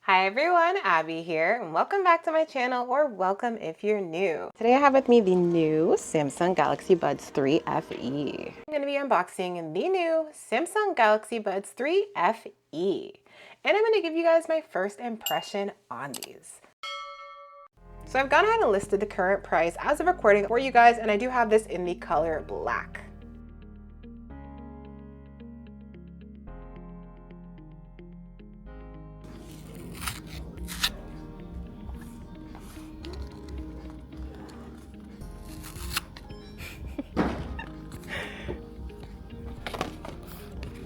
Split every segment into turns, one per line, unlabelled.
Hi everyone, Abby here, and welcome back to my channel, or welcome if you're new. Today I have with me the new Samsung Galaxy Buds 3 FE. I'm going to be unboxing the new Samsung Galaxy Buds 3 FE, and I'm going to give you guys my first impression on these. So I've gone ahead and listed the current price as of recording for you guys, and I do have this in the color black.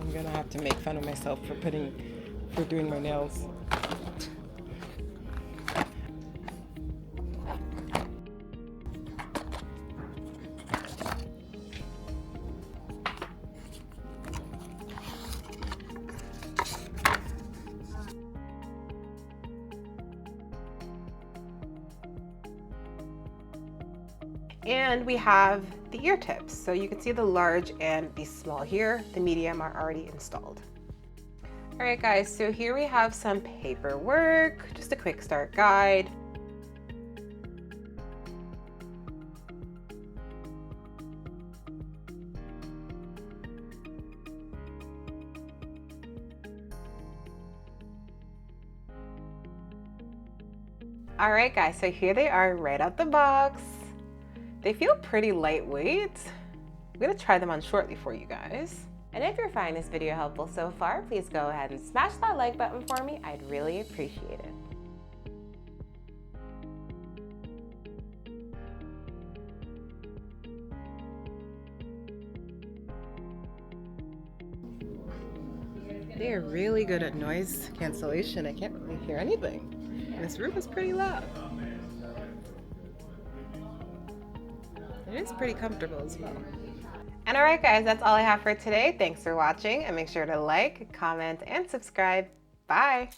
I'm gonna have to make fun of myself for doing my nails. And we have the ear tips. So you can see the large and the small here. The medium are already installed. All right guys, so here we have some paperwork, just a quick start guide. All right guys, so here they are right out the box. They feel pretty lightweight. I'm gonna try them on shortly for you guys. And if you're finding this video helpful so far, please go ahead and smash that like button for me. I'd really appreciate it. They are really good at noise cancellation. I can't really hear anything. And this room is pretty loud. It is pretty comfortable as well. And alright guys, that's all I have for today. Thanks for watching, and make sure to like, comment, and subscribe. Bye!